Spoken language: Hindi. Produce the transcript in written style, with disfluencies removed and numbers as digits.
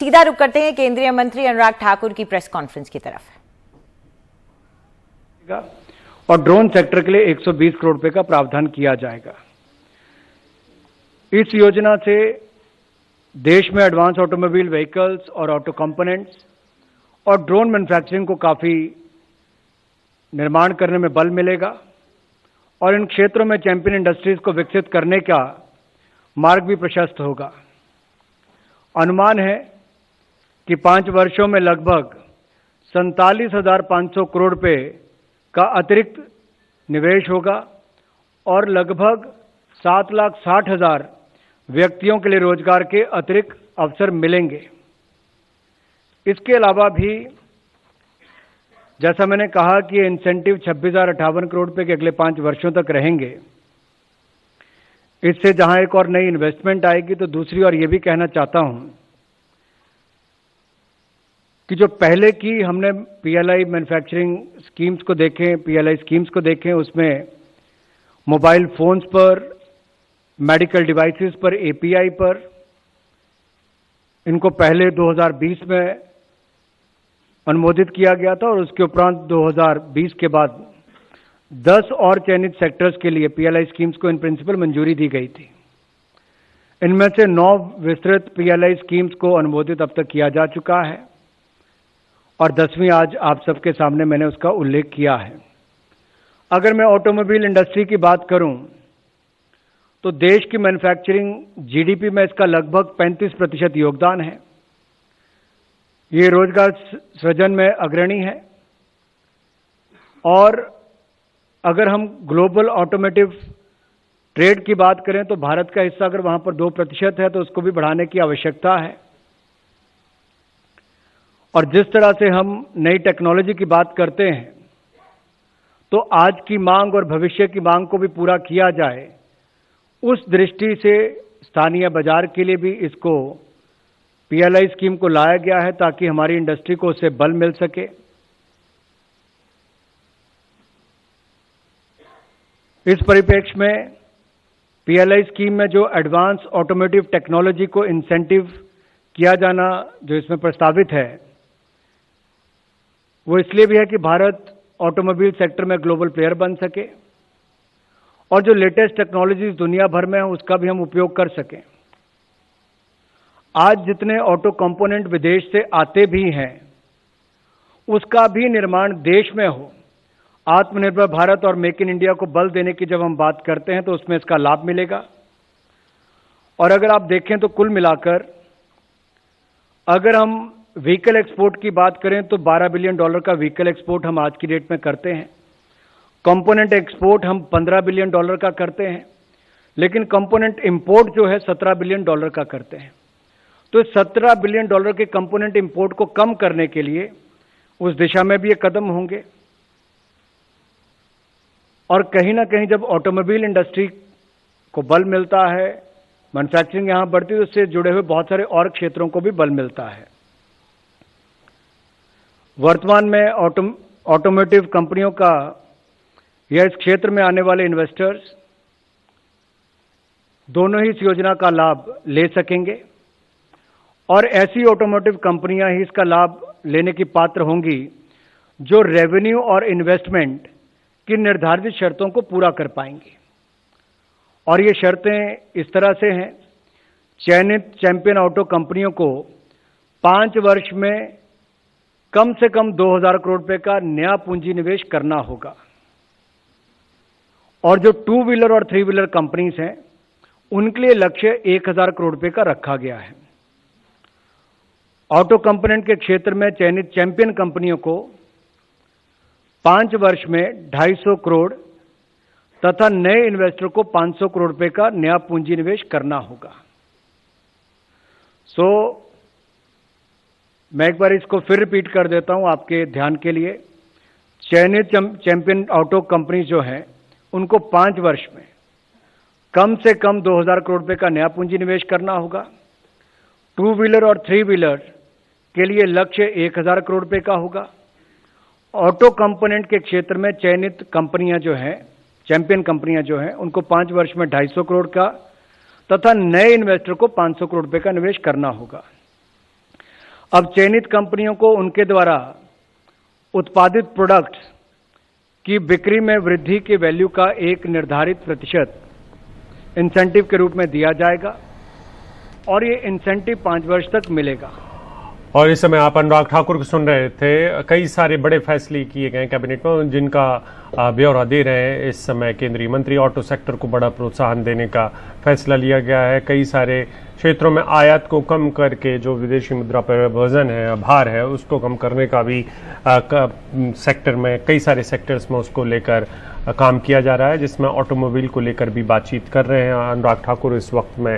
सीधा रुख करते हैं केंद्रीय मंत्री अनुराग ठाकुर की प्रेस कॉन्फ्रेंस की तरफ। और ड्रोन सेक्टर के लिए 120 करोड़ रुपए का प्रावधान किया जाएगा। इस योजना से देश में एडवांस ऑटोमोबाइल व्हीकल्स और ऑटो कंपोनेंट्स और ड्रोन मैन्युफैक्चरिंग को काफी निर्माण करने में बल मिलेगा और इन क्षेत्रों में चैंपियन इंडस्ट्रीज को विकसित करने का मार्ग भी प्रशस्त होगा। अनुमान है कि 5 वर्षों में लगभग 47,500 करोड़ रुपए का अतिरिक्त निवेश होगा और लगभग 7,60,000 व्यक्तियों के लिए रोजगार के अतिरिक्त अवसर मिलेंगे। इसके अलावा भी जैसा मैंने कहा कि इंसेंटिव 26,058 करोड़ रुपए के अगले 5 वर्षों तक रहेंगे। इससे जहां एक और नई इन्वेस्टमेंट आएगी तो दूसरी और ये भी कहना चाहता हूं कि जो पहले की हमने पीएलआई मैन्युफैक्चरिंग स्कीम्स को देखें, पीएलआई स्कीम्स को देखें, उसमें मोबाइल फोन्स पर, मेडिकल डिवाइसेस पर, एपीआई पर, इनको पहले 2020 में अनुमोदित किया गया था और उसके उपरांत 2020 के बाद 10 और चयनित सेक्टर्स के लिए पीएलआई स्कीम्स को इन प्रिंसिपल मंजूरी दी गई थी। इनमें से 9 विस्तृत पीएलआई स्कीम्स को अनुमोदित अब तक किया जा चुका है और 10वीं आज आप सबके सामने मैंने उसका उल्लेख किया है। अगर मैं ऑटोमोबाइल इंडस्ट्री की बात करूं तो देश की मैन्युफैक्चरिंग जीडीपी में इसका लगभग 35% योगदान है। ये रोजगार सृजन में अग्रणी है और अगर हम ग्लोबल ऑटोमोटिव ट्रेड की बात करें तो भारत का हिस्सा अगर वहां पर 2% है तो उसको भी बढ़ाने की आवश्यकता है। और जिस तरह से हम नई टेक्नोलॉजी की बात करते हैं तो आज की मांग और भविष्य की मांग को भी पूरा किया जाए, उस दृष्टि से स्थानीय बाजार के लिए भी इसको पीएलआई स्कीम को लाया गया है ताकि हमारी इंडस्ट्री को उससे बल मिल सके। इस परिप्रेक्ष्य में पीएलआई स्कीम में जो एडवांस ऑटोमोटिव टेक्नोलॉजी को इंसेंटिव किया जाना जो इसमें प्रस्तावित है वो इसलिए भी है कि भारत ऑटोमोबाइल सेक्टर में ग्लोबल प्लेयर बन सके और जो लेटेस्ट टेक्नोलॉजीज दुनिया भर में है उसका भी हम उपयोग कर सकें। आज जितने ऑटो कंपोनेंट विदेश से आते भी हैं उसका भी निर्माण देश में हो। आत्मनिर्भर भारत और मेक इन इंडिया को बल देने की जब हम बात करते हैं तो उसमें इसका लाभ मिलेगा। और अगर आप देखें तो कुल मिलाकर अगर हम व्हीकल एक्सपोर्ट की बात करें तो $12 बिलियन का व्हीकल एक्सपोर्ट हम आज की डेट में करते हैं। कंपोनेंट एक्सपोर्ट हम $15 बिलियन का करते हैं, लेकिन कंपोनेंट इंपोर्ट जो है $17 बिलियन का करते हैं। तो $17 बिलियन के कंपोनेंट इंपोर्ट को कम करने के लिए उस दिशा में भी ये कदम होंगे। और कहीं ना कहीं जब ऑटोमोबाइल इंडस्ट्री को बल मिलता है, मैन्युफैक्चरिंग यहां बढ़ती है, तो उससे जुड़े हुए बहुत सारे और क्षेत्रों को भी बल मिलता है। वर्तमान में ऑटोमोटिव कंपनियों का या इस क्षेत्र में आने वाले इन्वेस्टर्स दोनों ही इस योजना का लाभ ले सकेंगे और ऐसी ऑटोमोटिव कंपनियां ही इसका लाभ लेने की पात्र होंगी जो रेवेन्यू और इन्वेस्टमेंट की निर्धारित शर्तों को पूरा कर पाएंगी। और ये शर्तें इस तरह से हैं, चयनित चैंपियन ऑटो कंपनियों को 5 वर्ष में कम से कम 2,000 करोड़ रुपए का नया पूंजी निवेश करना होगा और जो 2 व्हीलर और 3 व्हीलर कंपनीज हैं उनके लिए लक्ष्य 1,000 करोड़ रुपए का रखा गया है। ऑटो कंपोनेंट के क्षेत्र में चयनित चैंपियन कंपनियों को 5 वर्ष में 250 करोड़ तथा नए इन्वेस्टर को 500 करोड़ रुपए का नया पूंजी निवेश करना होगा। मैं एक बार इसको फिर रिपीट कर देता हूं आपके ध्यान के लिए। चयनित चैंपियन ऑटो कंपनी जो हैं उनको 5 वर्ष में कम से कम 2,000 करोड़ रुपए का नया पूंजी निवेश करना होगा। 2 व्हीलर और 3 व्हीलर के लिए लक्ष्य 1,000 करोड़ रुपए का होगा। ऑटो कंपोनेंट के क्षेत्र में चयनित कंपनियां जो हैं, चैंपियन कंपनियां जो हैं, उनको 5 वर्ष में 250 करोड़ का तथा नए इन्वेस्टर को 500 करोड़ रुपए का निवेश करना होगा। अब चयनित कंपनियों को उनके द्वारा उत्पादित प्रोडक्ट्स की बिक्री में वृद्धि की वैल्यू का एक निर्धारित प्रतिशत इंसेंटिव के रूप में दिया जाएगा और ये इंसेंटिव 5 वर्ष तक मिलेगा। और इस समय आप अनुराग ठाकुर को सुन रहे थे। कई सारे बड़े फैसले किए गए कैबिनेट में, जिनका ब्यौरा दे रहे हैं इस समय केंद्रीय मंत्री। ऑटो सेक्टर को बड़ा प्रोत्साहन देने का फैसला लिया गया है। कई सारे क्षेत्रों में आयात को कम करके जो विदेशी मुद्रा पर वजन है, भार है, उसको कम करने का भी सेक्टर में, कई सारे सेक्टर्स में उसको लेकर काम किया जा रहा है, जिसमें ऑटोमोबाइल को लेकर भी बातचीत कर रहे हैं अनुराग ठाकुर इस वक्त में।